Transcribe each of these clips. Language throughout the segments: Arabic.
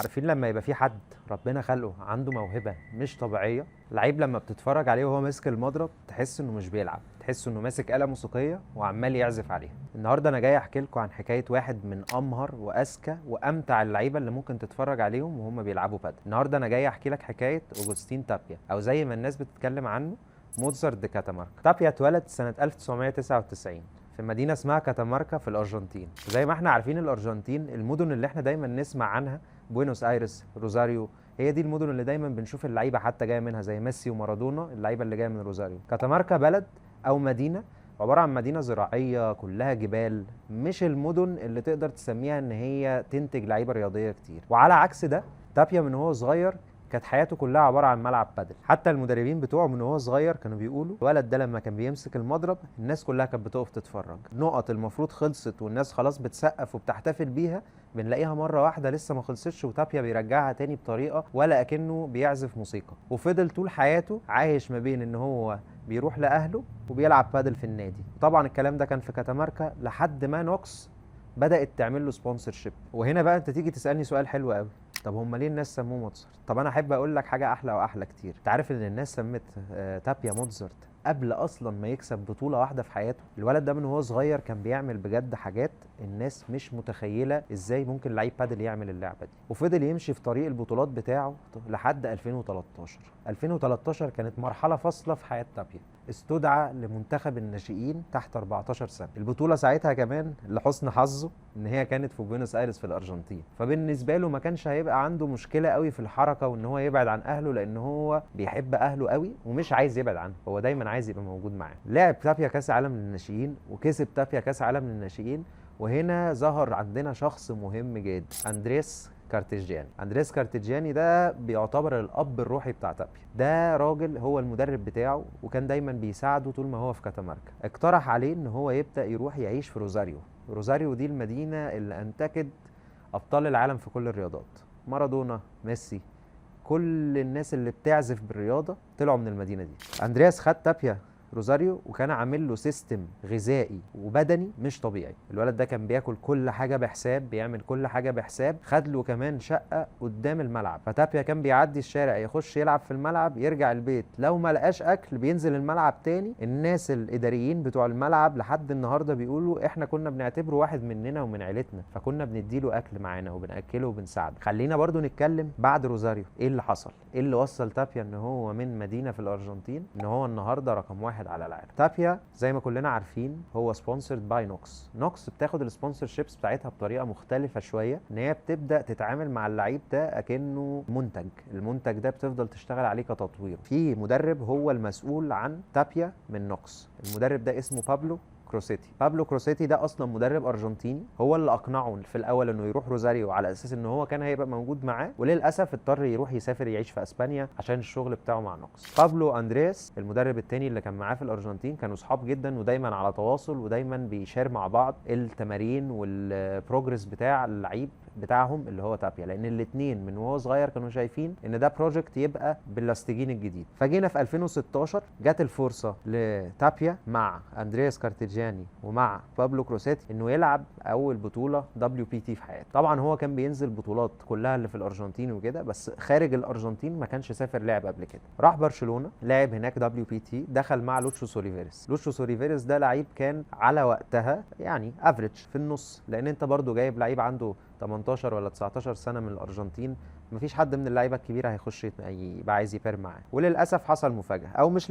عارفين لما يبقى في حد ربنا خلقه عنده موهبة مش طبيعية؟ لعيب لما بتتفرج عليه وهو ماسك المضرب تحس انه مش بيلعب، تحس انه ماسك آلة موسيقية وعمال يعزف عليها. النهارده انا جاي احكي لكم عن حكاية واحد من امهر واذكى وامتع اللعيبة اللي ممكن تتفرج عليهم وهم بيلعبوا بادل. النهارده انا جاي احكي لك حكاية اوجوستين تابيا، او زي ما الناس بتتكلم عنه موتزارت دي كاتاماركا. تابيا اتولد سنة 1999 في مدينة اسمها كاتاماركا في الأرجنتين. زي ما احنا عارفين الأرجنتين المدن اللي احنا دايما نسمع عنها بوينوس آيرس، روزاريو، هي دي المدن اللي دايما بنشوف اللعيبة حتى جاية منها، زي ميسي ومارادونا اللعيبة اللي جاية من روزاريو. كاتاماركا بلد أو مدينة عبارة عن مدينة زراعية كلها جبال، مش المدن اللي تقدر تسميها ان هي تنتج لعيبة رياضية كتير. وعلى عكس ده تابيا من هو صغير كانت حياته كلها عباره عن ملعب بادل. حتى المدربين بتوعه من وهو صغير كانوا بيقولوا الولد ده لما كان بيمسك المضرب الناس كلها كانت بتقف تتفرج، نقط المفروض خلصت والناس خلاص بتسقف وبتحتفل بيها بنلاقيها مره واحده لسه ما خلصتش وتابيا بيرجعها تاني بطريقه ولا اكنه بيعزف موسيقى. وفضل طول حياته عايش ما بين ان هو بيروح لاهله وبيلعب بادل في النادي. طبعا الكلام ده كان في كاتاماركا لحد ما نوكس بدات تعمل له سبونسر شيب. وهنا بقى انت تيجي تسالني سؤال حلو قوي، طب هم ليه الناس سموه موتزارت؟ طب انا احب اقول لك حاجه احلى واحلى كتير. انت عارف ان الناس سمت تابيا موتزارت قبل اصلا ما يكسب بطوله واحده في حياته؟ الولد ده من وهو صغير كان بيعمل بجد حاجات الناس مش متخيله ازاي ممكن لعيب بادل يعمل اللعبه دي. وفضل يمشي في طريق البطولات بتاعه لحد 2013. 2013 كانت مرحله فاصله في حياه تابيا. استدعى لمنتخب الناشئين تحت 14 سنه. البطوله ساعتها كمان لحسن حظه ان هي كانت في بوينوس ايرس في الارجنتين، فبالنسبه له ما كانش هيبقى عنده مشكله قوي في الحركه وان هو يبعد عن اهله، لان هو بيحب اهله قوي ومش عايز يبعد عنهم، هو دايما عايز يبقى موجود معاهم. لعب تابيا كاس عالم للناشئين وكسب تابيا كاس عالم للناشئين. وهنا ظهر عندنا شخص مهم جدا، اندريس كارتيجياني. اندريس كارتيجياني ده بيعتبر الاب الروحي بتاع تابيا. ده راجل هو المدرب بتاعه وكان دايما بيساعده طول ما هو في كاتاماركا. اقترح عليه ان هو يبدا يروح يعيش في روزاريو. روزاريو دي المدينه اللي انتجت ابطال العالم في كل الرياضات، مارادونا، ميسي، كل الناس اللي بتعزف بالرياضه طلعوا من المدينه دي. اندرياس خد تابيا روزاريو وكان عامل له سيستم غذائي وبدني مش طبيعي. الولد ده كان بياكل كل حاجه بحساب، بيعمل كل حاجه بحساب. خد له كمان شقه قدام الملعب، فتابيا كان بيعدي الشارع يخش يلعب في الملعب، يرجع البيت لو ما لقاش اكل بينزل الملعب تاني. الناس الاداريين بتوع الملعب لحد النهارده بيقولوا احنا كنا بنعتبره واحد مننا ومن عيلتنا، فكنا بنديله اكل معانا وبناكله وبنساعده. خلينا برضو نتكلم بعد روزاريو ايه اللي حصل، ايه اللي وصل تابيا ان هو من مدينه في الارجنتين ان هو النهارده رقم واحد على العالم. تابيا زي ما كلنا عارفين هو سبونسرد باي نوكس. نوكس بتاخد السبونسر شيبس بتاعتها بطريقه مختلفه شويه، ان هي بتبدا تتعامل مع اللعيب ده اكنه منتج. المنتج ده بتفضل تشتغل عليه كتطوير. في مدرب هو المسؤول عن تابيا من نوكس، المدرب ده اسمه بابلو كروسيتي. بابلو كروسيتي ده اصلا مدرب ارجنتيني، هو اللي اقنعه في الاول انه يروح روزاريو على اساس ان هو كان هيبقى موجود معاه، وللاسف اضطر يروح يسافر يعيش في اسبانيا عشان الشغل بتاعه مع نوكس. بابلو اندرياس المدرب التاني اللي كان معاه في الارجنتين كانوا صحاب جدا ودايما على تواصل ودايما بيشار مع بعض التمارين والبروجرس بتاع اللعيب بتاعهم اللي هو تابيا، لان الاثنين من وهو صغير كانوا شايفين ان ده بروجكت يبقى باللاستيجين الجديد. فجينا في 2016 جت الفرصه لتابيا مع اندرياس كارتيجياني ومع بابلو كروسيتي انه يلعب اول بطوله WPT في حياته. طبعا هو كان بينزل بطولات كلها اللي في الارجنتين وكده، بس خارج الارجنتين ما كانش سافر لعب قبل كده. راح برشلونه لعب هناك WPT، دخل مع لوتشو سوليفيرس. لوتشو سوليفيرس ده لعيب كان على وقتها يعني افريج في النص، لان انت برضو جايب لعيب عنده 18 ولا 19 سنه من الارجنتين، مفيش حد من اللعيبه الكبيره هيخش يبقى عايز يبير معاه. وللاسف حصل مفاجاه، او مش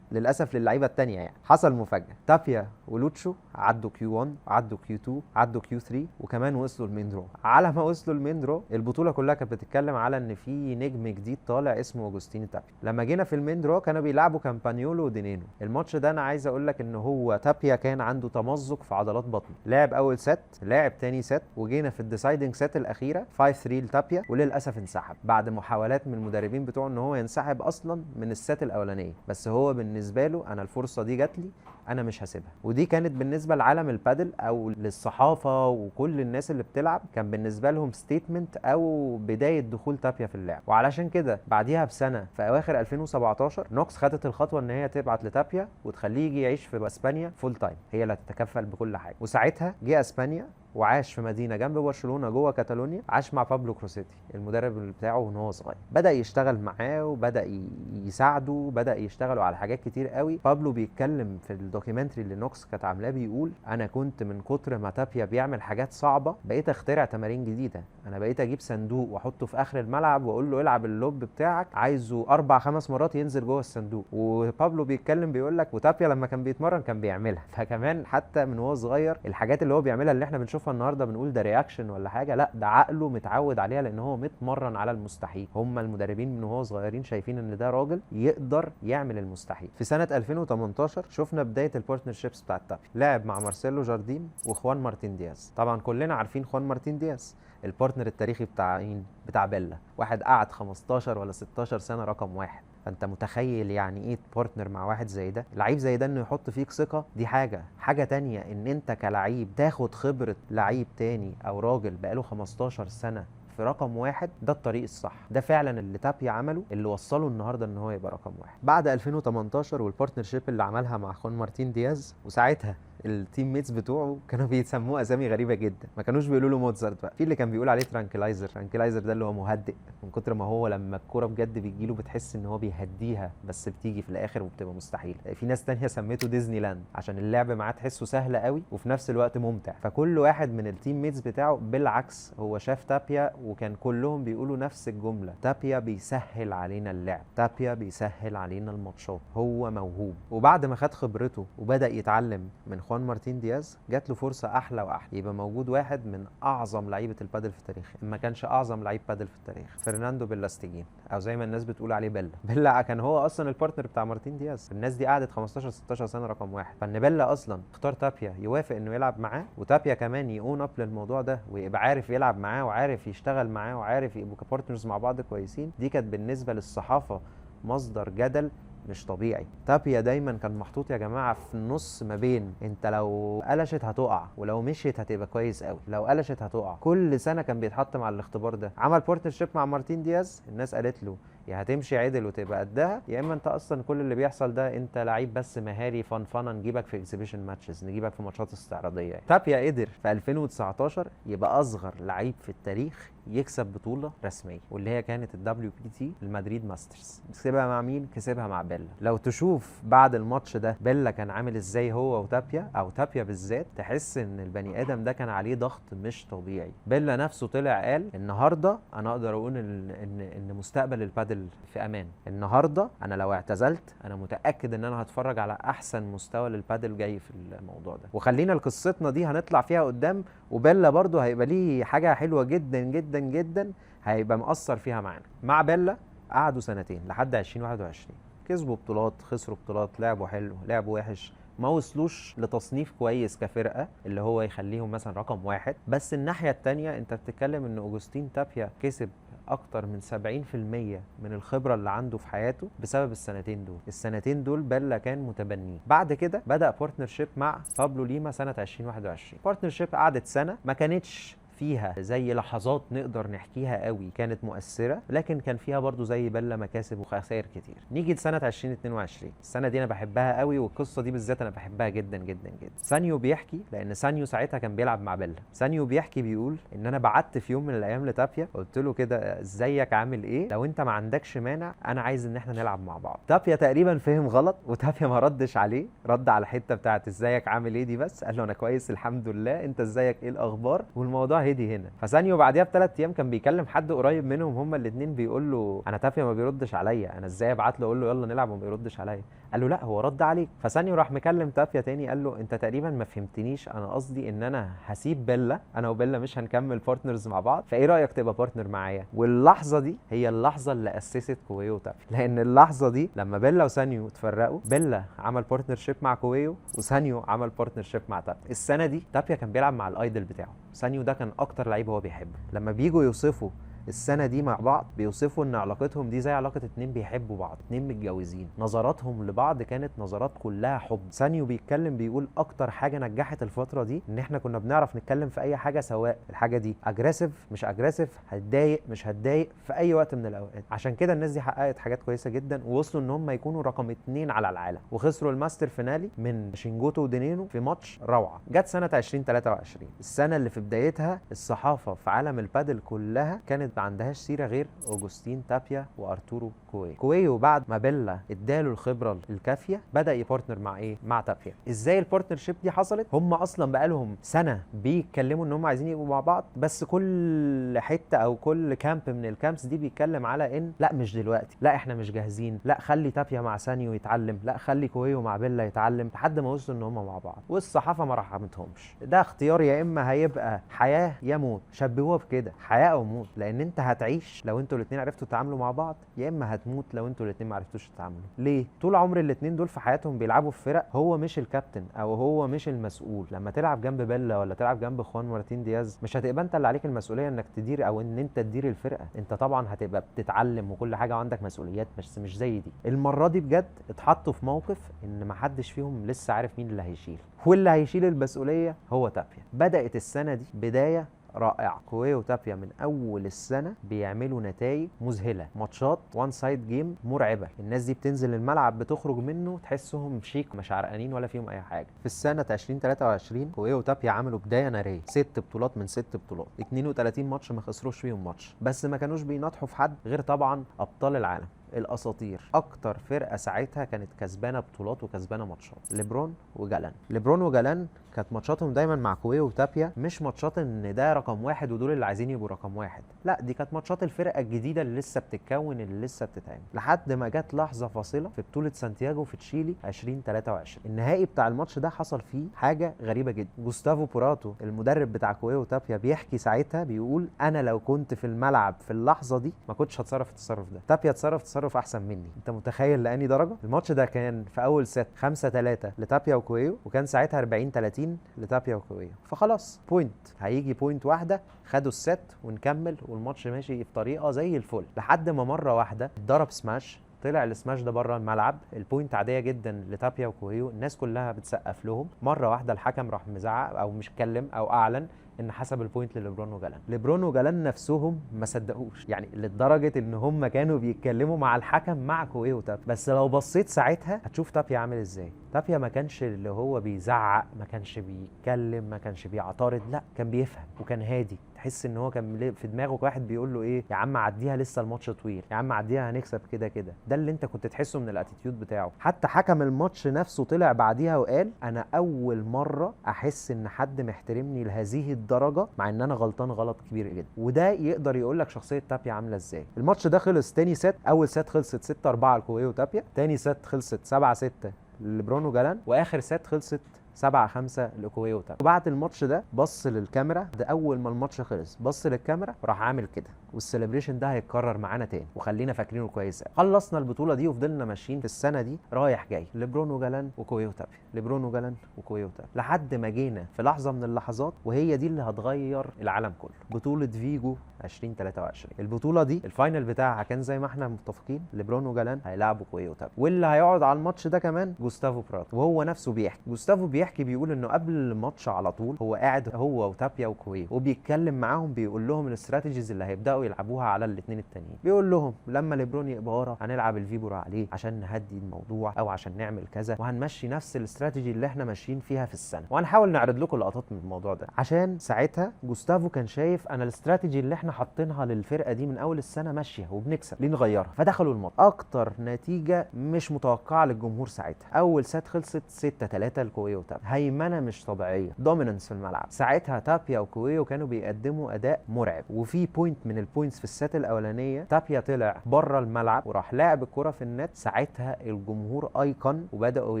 للاسف للعيبه الثانيه يعني حصل مفاجاه. تابيا ولوتشو عدوا Q1 عدوا Q2 عدوا Q3 وكمان وصلوا المين درو. على ما وصلوا المين درو البطوله كلها كانت بتتكلم على ان في نجم جديد طالع اسمه اوجوستين تابيا. لما جينا في المين درو كانوا بيلعبوا كامبانيولو ودينينو. الماتش ده انا عايز اقول لك ان هو تابيا كان عنده تمزق في عضلات بطنه. لعب اول ست، لعب تاني ست، وجينا في الديسايدنج ست الاخيره 5-3 لتابيا، وللاسف انسحب بعد محاولات من المدربين بتوعه ان هو ينسحب اصلا من الست الاولانيه. بس هو بالنسبه له انا الفرصه دي جات لي، انا مش هسيبها. ودي كانت بالنسبه لعالم البادل او للصحافه وكل الناس اللي بتلعب، كان بالنسبه لهم ستيتمنت او بدايه دخول تابيا في اللعب. وعلشان كده بعديها بسنه في اواخر 2017 نوكس خدت الخطوه ان هي تبعت لتابيا وتخليه يجي يعيش في اسبانيا فول تايم، هي اللي هتتكفل بكل حاجه. وساعتها جه اسبانيا وعاش في مدينه جنب برشلونه جوه كاتالونيا، عاش مع بابلو كروسيتي المدرب بتاعه وهو صغير، بدا يشتغل معاه وبدا يساعده، بدا يشتغلوا على حاجات كتير قوي. بابلو بيتكلم في الدوكيومنتري اللي نوكس كانت عاملاه، بيقول انا كنت من كتر ما تابيا بيعمل حاجات صعبه بقيت اخترع تمارين جديده. انا بقيت اجيب صندوق واحطه في اخر الملعب واقول له العب اللوب بتاعك، عايزه 4-5 مرات ينزل جوه الصندوق. وبابلو بيتكلم بيقول لك وتابيا لما كان بيتمرن كان بيعملها. فكمان حتى من وهو صغير الحاجات اللي هو بيعملها اللي احنا بنشوفها النهارده بنقول ده رياكشن ولا حاجه، لا ده عقله متعود عليها لان هو متمرن على المستحيل. هم المدربين من وهو صغيرين شايفين ان ده راجل يقدر يعمل المستحيل. في سنه 2018 شفنا بدايه البارتنرشيبس بتاعت تابيا، لعب مع مارسيلو جاردين وخوان مارتين دياز. طبعا كلنا عارفين خوان مارتين دياز البارتنر التاريخي بتاع مين؟ بتاع بيلا، واحد قعد 15 ولا 16 سنه رقم واحد. فانت متخيل يعني ايه بارتنر مع واحد زي ده؟ لعيب زي ده انه يحط فيك ثقه دي حاجه تانية، ان انت كلعيب تاخد خبره لعيب تاني او راجل بقاله 15 سنه في رقم واحد، ده الطريق الصح. ده فعلا اللي تابيا عمله اللي وصله النهارده ان هو يبقى رقم واحد. بعد 2018 والبارتنرشيب اللي عملها مع خوان مارتين دياز، وساعتها التيم ميتس بتوعه كانوا بيسموه اسامي غريبه جدا، ما كانوش بيقولوا له موتزارت بقى. في اللي كان بيقول عليه ترانكلايزر. ترانكلايزر ده اللي هو مهدئ، من كتر ما هو لما الكوره بجد بتجيله بتحس ان هو بيهديها بس بتيجي في الاخر وبتبقى مستحيل. في ناس تانية سميته ديزني لاند عشان اللعب معاه تحسه سهل قوي وفي نفس الوقت ممتع. فكل واحد من التيم ميتس بتاعه بالعكس هو شاف تابيا وكان كلهم بيقولوا نفس الجمله: تابيا بيسهل علينا اللعب، تابيا بيسهل علينا الماتشات، هو موهوب. وبعد ما خد خبرته وبدا يتعلم من خوان مارتين دياز، جات له فرصه احلى واحلى، يبقى موجود واحد من اعظم لعيبه البادل في التاريخ، ما كانش اعظم لعيب بادل في التاريخ، فرناندو بيلاستيجين او زي ما الناس بتقول عليه بيلا. بيلا كان هو اصلا البارتنر بتاع مارتين دياز. الناس دي قعدت 15 16 سنه رقم واحد. فان بيلا اصلا اختار تابيا يوافق انه يلعب معاه، وتابيا كمان يقون اب للموضوع ده ويبقى عارف يلعب معاه وعارف يشتغل معاه وعارف يبقوا كبارتنرز مع بعض كويسين، دي كانت بالنسبه للصحافه مصدر جدل مش طبيعي. تابيا دايما كان محطوط يا جماعه في النص ما بين انت لو قلشت هتقع ولو مشيت هتبقى كويس قوي، لو قلشت هتقع. كل سنه كان بيتحط مع الاختبار ده. عمل بارتنرشيب مع مارتين دياز، الناس قالت له يا هتمشي عدل وتبقى قدها، يا اما انت اصلا كل اللي بيحصل ده انت لعيب بس مهاري فن نجيبك في اكسبيشن ماتشز، نجيبك في ماتشات استعراضيه يعني. تابيا قدر في 2019 يبقى اصغر لعيب في التاريخ يكسب بطوله رسميه، واللي هي كانت الدبليو بي تي المدريد ماسترز. كسبها مع مين؟ كسبها مع بيلا. لو تشوف بعد الماتش ده بيلا كان عامل ازاي هو وتابيا، او تابيا بالذات، تحس ان البني ادم ده كان عليه ضغط مش طبيعي. بيلا نفسه طلع قال النهارده انا اقدر اقول ان مستقبل البادل في امان. النهارده انا لو اعتزلت انا متاكد ان انا هتفرج على احسن مستوى للبادل جاي في الموضوع ده. وخلينا لقصتنا دي هنطلع فيها قدام، وبيلا برضو هيبقى ليه حاجه حلوه جدا جدا جدا هيبقى مؤثر فيها معانا. مع بيلا قعدوا سنتين لحد 2021، كسبوا بطولات، خسروا بطولات، لعبوا حلو، لعبوا وحش، ما وصلوش لتصنيف كويس كفرقه اللي هو يخليهم مثلا رقم واحد. بس الناحيه الثانيه انت بتتكلم ان اوجوستين تابيا كسب اكتر من 70% من الخبره اللي عنده في حياته بسبب السنتين دول. السنتين دول بيلا كان متبنيه. بعد كده بدا بارتنرشيب مع بابلو ليما سنه 2021. بارتنرشيب قعدت سنه، ما كانتش فيها زي لحظات نقدر نحكيها قوي كانت مؤثره، لكن كان فيها برضو زي بيلا مكاسب وخسائر كتير. نيجي لسنه 2022، السنه دي انا بحبها قوي والقصه دي بالذات انا بحبها جدا جدا جدا. سانيو بيحكي، لان سانيو ساعتها كان بيلعب مع بيلا، سانيو بيحكي بيقول ان انا بعت في يوم من الايام لتابيا قلت له كده ازيك عامل ايه، لو انت ما عندكش مانع انا عايز ان احنا نلعب مع بعض. تابيا تقريبا فهم غلط وتابيا ما ردش عليه، رد على الحته بتاعت ازيك عامل ايه دي بس، قال له انا كويس الحمد لله، انت ازيك ايه الاخبار، والموضوع هدي هنا. فسانيو بعديها ب3 ايام كان بيكلم حد قريب منهم هما الاثنين بيقول له انا تافيا ما بيردش عليا، انا ازاي ابعت له اقول له يلا نلعب وما بيردش عليا. قال له لا هو رد عليك. فسانيو راح مكلم تافيا تاني قال له انت تقريبا ما فهمتنيش، انا قصدي ان انا هسيب بيلا، انا وبيلا مش هنكمل بارتنرز مع بعض، فايه رايك تبقى بارتنر معايا. واللحظه دي هي اللحظه اللي اسست كويو وتافيا، لان اللحظه دي لما بيلا وسانيو اتفرقوا بيلا عمل بارتنرشيب مع كويو وسانيو عمل بارتنرشيب مع تافيا. السنه دي تافيا كان بيلعب مع الايدل بتاعه، سانيو ده كان اكتر لعيب هو بيحبه. لما بييجوا يوصفوا السنه دي مع بعض بيوصفوا ان علاقتهم دي زي علاقه اتنين بيحبوا بعض، اتنين متجوزين، نظراتهم لبعض كانت نظرات كلها حب. سانيو بيتكلم بيقول اكتر حاجه نجحت الفتره دي ان احنا كنا بنعرف نتكلم في اي حاجه، سواء الحاجه دي اجريسيف مش اجريسيف، هتضايق مش هتضايق، في اي وقت من الاوقات. عشان كده الناس دي حققت حاجات كويسه جدا، ووصلوا ان هم يكونوا رقم 2 على العالم، وخسروا الماستر فينالي من شينجوتو ودينينو في ماتش روعه. جت سنه 2023، السنه اللي في بدايتها الصحافه في عالم البادل كلها كانت ما عندهاش سيره غير اوجوستين تابيا وارتورو كويو. بعد ما بيلا اداله الخبره الكافيه بدا يبارتنر مع ايه؟ مع تابيا. ازاي البارتنرشيب دي حصلت؟ هم اصلا بقالهم سنه بيتكلموا ان هم عايزين يبقوا مع بعض، بس كل حته او كل كامب من الكامبس دي بيتكلم على ان لا مش دلوقتي، لا احنا مش جاهزين، لا خلي تابيا مع سانيو يتعلم، لا خلي كويو مع بيلا يتعلم، لحد ما وصلوا ان هم مع بعض. والصحافه ما رحمتهمش. ده اختيار يا اما هيبقى حياه يا موت، شبهوها بكده حياه او موت، لان انت هتعيش لو انتوا الاثنين عرفتوا تتعاملوا مع بعض، يا اما هتموت لو انتوا الاثنين ما عرفتوش تتعاملوا. ليه؟ طول عمر الاثنين دول في حياتهم بيلعبوا في فرق، هو مش الكابتن او هو مش المسؤول. لما تلعب جنب بيلا ولا تلعب جنب خوان مارتين دياز، مش هتبقى انت اللي عليك المسؤوليه انك تدير او ان انت تدير الفرقه، انت طبعا هتبقى بتتعلم وكل حاجه وعندك مسؤوليات، بس مش زي دي. المره دي بجد اتحطوا في موقف ان ما حدش فيهم لسه عارف مين اللي هيشيل، واللي هيشيل المسؤوليه هو تابيا. بدات السنه دي بدايه رائع. كويو وتابيا من اول السنه بيعملوا نتائج مذهله، ماتشات وان سايد جيم مرعبه. الناس دي بتنزل الملعب بتخرج منه تحسهم شيك، مش عرقانين ولا فيهم اي حاجه. في السنه 2023 كويو وتابيا عملوا بدايه ناريه، 6 بطولات من 6 بطولات، 32 ماتش ما خسروش فيهم ماتش، بس ما كانوش بيناطحوا في حد غير طبعا ابطال العالم الاساطير. اكتر فرقه ساعتها كانت كسبانه بطولات وكسبانه ماتشات، ليبرون وجالان. ليبرون وجالان كانت ماتشاتهم دايما مع كويو وتابيا مش ماتشات ان ده رقم واحد ودول اللي عايزين يبقوا رقم واحد، لا دي كانت ماتشات الفرقه الجديده اللي لسه بتتكون، اللي لسه بتتعمل، لحد ما جت لحظه فاصله في بطوله سانتياغو في تشيلي 2023. النهائي بتاع الماتش ده حصل فيه حاجه غريبه جدا. جوستافو بوراتو المدرب بتاع كويو وتابيا بيحكي ساعتها، بيقول انا لو كنت في الملعب في اللحظه دي ما كنتش هتصرف التصرف ده، تابيا تصرف احسن مني. انت متخيل لاني درجه؟ الماتش ده كان في اول ست 5-3 لتابيا وكويو، وكان ساعتها 40-30 لتابيا وكويو، فخلاص بوينت، هيجي بوينت واحده، خدوا الست ونكمل، والماتش ماشي في طريقه زي الفل، لحد ما مره واحده اتضرب سماش، طلع السماش ده بره الملعب. البوينت عاديه جدا لتابيا وكويو، الناس كلها بتسقف لهم. مره واحده الحكم راح مزعق او مش اتكلم او اعلن ان حسب البوينت لليبرون وجالان. ليبرون وجالان نفسهم ما صدقوش، يعني لدرجه ان هم كانوا بيتكلموا مع الحكم مع كويو وتابيا. بس لو بصيت ساعتها هتشوف تابيا عامل ازاي. تابيا ما كانش اللي هو بيزعق، ما كانش بيتكلم، ما كانش بيعترض، لا كان بيفهم وكان هادي. تحس ان هو كان في دماغه واحد بيقول له ايه، يا عم عديها لسه الماتش طويل، يا عم عديها هنكسب كده كده. ده اللي انت كنت تحسه من الاتيتيود بتاعه. حتى حكم الماتش نفسه طلع بعديها وقال انا اول مره احس ان حد محترمني لهذه الدرجه مع ان انا غلطان غلط كبير جدا. وده يقدر يقول لك شخصيه تابيا عامله ازاي. الماتش ده خلص تاني ست، اول ست خلصت 6-4 لكويو وتابيا، تاني ست خلصت 7-6 لليبرون وجالان، واخر ست خلصت 7-5 لكويو وتابيا. وبعد الماتش ده بص للكاميرا، ده اول ما الماتش خلص بص للكاميرا وراح عامل كده، والسليبريشن ده هيتكرر معانا تاني وخلينا فاكرينه كويس. خلصنا البطوله دي وفضلنا ماشيين في السنه دي رايح جاي، ليبرون وجالان وكويو وتابيا، ليبرون وجالان وكويو وتابيا، لحد ما جينا في لحظه من اللحظات وهي دي اللي هتغير العالم كله، بطوله فيجو 2023. البطوله دي الفاينل بتاعها كان زي ما احنا متفقين، ليبرون وجالان هيلعبوا كويو وتابيا، واللي هيقعد على الماتش ده كمان جوستافو براتو. وهو نفسه بيحكي، جوستافو بيحكي بيقول انه قبل الماتش على طول هو قاعد هو وتابيا وكويو وبيتكلم معاهم، بيقول لهم الاستراتيجيز اللي هيبداوا يلعبوها على الاثنين التانيين. بيقول لهم لما ليبرون يبقى ورا هنلعب الفيبورا عليه عشان نهدي الموضوع او عشان نعمل كذا، وهنمشي نفس الاستراتيجي اللي احنا ماشيين فيها في السنه، وهنحاول نعرض لكم لقطات من الموضوع ده. عشان ساعتها جوستافو كان شايف انا الاستراتيجي اللي احنا حاطينها للفرقه دي من اول السنه ماشيه وبنكسب، ليه نغيرها؟ فدخلوا الماتش. اكتر نتيجه مش متوقعه للجمهور ساعتها، اول سات خلصت 6-3 لكويو وتابيا، هيمنه مش طبيعيه، دوميننس في الملعب. ساعتها تابيا وكويو كانوا بيقدموا اداء مرعب، وفي بوينت من البوينتس في السات الاولانيه تابيا طلع بره الملعب وراح لاعب الكره في النت، ساعتها الجمهور ايقن وبداوا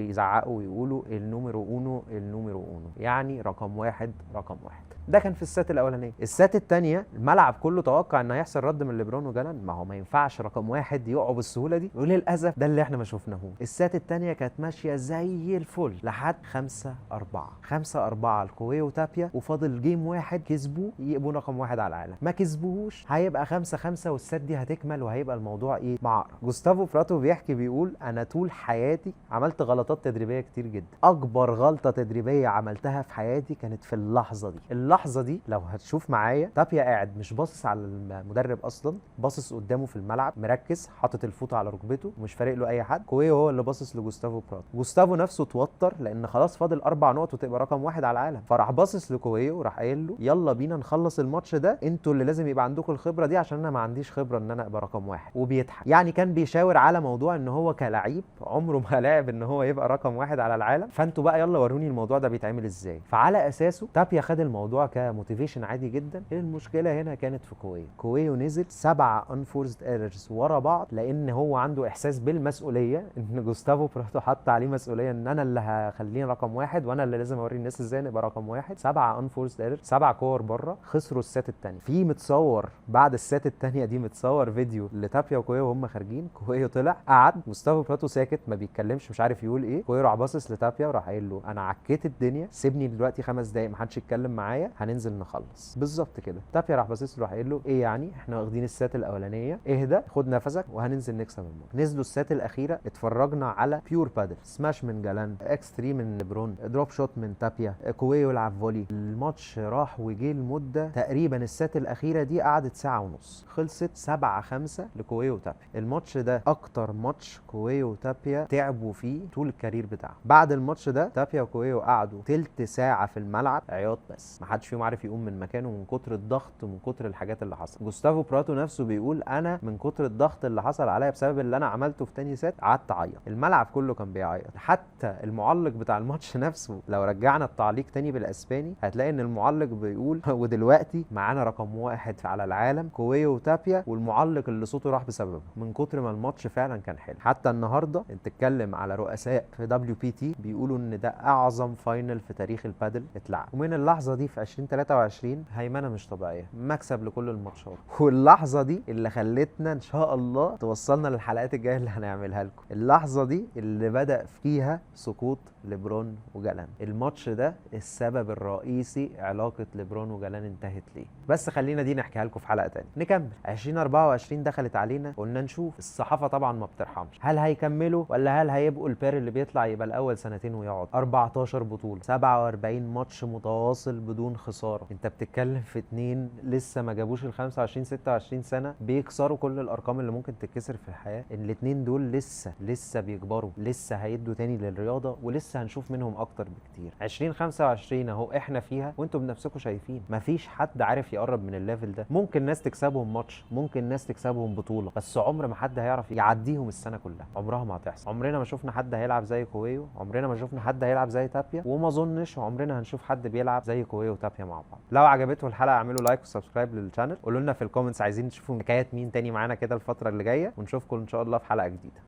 يزعقوا ويقولوا النوميرو اونو النوميرو اونو، يعني رقم واحد رقم واحد. ده كان في السات الاولانيه. السات الثانيه الملعب كله توقع ان هيحصل رد من ليبرون وجالان، ما هو ما ينفعش رقم واحد يقعوا بالسهوله دي، وللاسف ده اللي احنا ما شفناهوش. السات الثانيه كانت ماشيه زي الفل لحد 5-4. 5-4 الكوي وتابيا، وفاضل جيم واحد، كسبوه يبقوا رقم واحد على العالم، ما كسبوهوش هيبقى 5-5 والسات دي هتكمل وهيبقى الموضوع ايه، معقرب. جوستافو براتو بيحكي بيقول انا طول حياتي عملت غلطات تدريبيه كتير جدا، اكبر غلطه تدريبيه عملتها في حياتي كانت في اللحظه دي. اللحظه دي لو هتشوف معايا تابيا قاعد مش باصص على المدرب اصلا، باصص قدامه في الملعب مركز، حاطط الفوطه على ركبته ومش فارق له اي حد. كوي هو اللي باصص لجوستافو براتو. جوستافو نفسه اتوتر لان خلاص فاضل 4 نقط وتبقى رقم واحد على العالم، فراح باصص لكوي وراح قايل له يلا بينا نخلص الماتش ده، انتوا اللي لازم يبقى عندكم الخبره دي عشان انا ما عنديش خبره ان انا ابقى رقم واحد. وبيضحك، يعني كان بيشاور على موضوع ان هو كلاعب عمره ما لعب ان هو يبقى رقم واحد على العالم، فانتوا بقى يلا وروني الموضوع ده بيتعمل ازاي. فعلى اساسه تابيا خد الموضوع كموتيفيشن عادي جدا. المشكله هنا كانت في كوي نزل 7 انفورسد ايرورز ورا بعض، لان هو عنده احساس بالمسؤوليه ان جوستافو براتو حط عليه مسؤوليه ان انا اللي هخليه رقم واحد وانا اللي لازم اوري الناس ازاي نبقى رقم واحد. 7 انفورسد ايرورز، 7 كور بره، خسروا السات الثانيه. في متصور بعد السات الثانيه دي متصور فيديو لتابيا وكوي وهم خارجين، كوي طلع قعد، جوستافو براتو ساكت ما بيتكلمش مش عارف يقول ايه، كوي راح باصص لتابيا وراح قايل له انا عكيت الدنيا، سيبني دلوقتي 5 دقايق ما حدش يتكلم معايا، هننزل نخلص. بالظبط كده. تابيا راح باصص له راح قايل له ايه يعني احنا واخدين السات الاولانيه، اهدى خد نفسك وهننزل نكسب الماتش. نزلوا السات الاخيره، اتفرجنا على بيور بادل، سماش من جالان، اكس 3 من ليبرون، دروب شوت من تابيا، كوي يلعب فولي. الماتش راح وجه المده تقريبا السات الاخيره دي قعدت ساعه ونص، خلصت 7-5 لكوي وتابيا. الماتش ده اكتر ماتش كوي وتابيا تعبوا فيه طول الكارير بتاعهم. بعد الماتش ده تابيا وكوي قعدوا تلت ساعه في الملعب عياط، بس ما حدش فيهم عارف يقوم من مكانه من كتر الضغط ومن كتر الحاجات اللي حصلت. جوستافو براتو نفسه بيقول انا من كتر الضغط اللي حصل عليا بسبب اللي انا عملته في تاني سات قعدت اعيط. الملعب كله كان بيعيط، حتى المعلق بتاع الماتش نفسه لو رجعنا التعليق تاني بالاسباني هتلاقي ان المعلق بيقول ودلوقتي معانا رقم واحد على العالم كوي وتابيا، والمعلق اللي صوته راح بسببه من كتر ما الماتش فعلا كان حلو. حتى النهارده انت تتكلم على رؤساء في WPT بيقولوا ان ده اعظم فاينل في تاريخ البادل اتلعب، ومن اللحظه دي في 2023 هيمنه مش طبيعيه، مكسب لكل الماتشات. واللحظه دي اللي خلتنا ان شاء الله توصلنا للحلقات الجايه اللي هنعملها لكم، اللحظه دي اللي بدأ فيها سقوط ليبرون وجالان. الماتش ده السبب الرئيسي علاقه ليبرون وجالان انتهت ليه. بس خلينا دي نحكيها لكم في حلقه تانية. نكمل. 2024 دخلت علينا، قلنا نشوف الصحافه طبعا ما بترحمش، هل هيكملوا ولا هل هيبقوا البير اللي بيطلع يبقى الاول سنتين ويقعد. 14 بطوله، 47 ماتش متواصل بدون خساره، انت بتتكلم في 2 لسه ما جابوش ال 25 26 سنه بيكسروا كل الارقام اللي ممكن تتكسر في الحياه. الاثنين دول لسه بيكبروا، لسه هيدوا تاني للرياضه، ولسه هنشوف منهم اكتر بكتير. 2025 اهو احنا فيها وانتم بنفسكم شايفين مفيش حد عارف يقرب من الليفل ده. ممكن ناس تكسبهم ماتش، ممكن ناس تكسبهم بطوله، بس عمر ما حد هيعرف يعديهم السنه كلها، عمرها ما هتحصل. عمرنا ما شفنا حد هيلعب زي كويو، عمرنا ما شفنا حد هيلعب زي تابيا، وما اظنش عمرنا هنشوف حد بيلعب زي كويو وتابيا مع بعض. لو عجبتكم الحلقه اعملوا لايك وسبسكرايب للشانل، قولوا لنا في الكومنتس عايزين تشوفوا حكايات مين تاني معانا كده الفتره اللي جايه، ونشوفكم ان شاء الله في حلقه جديده.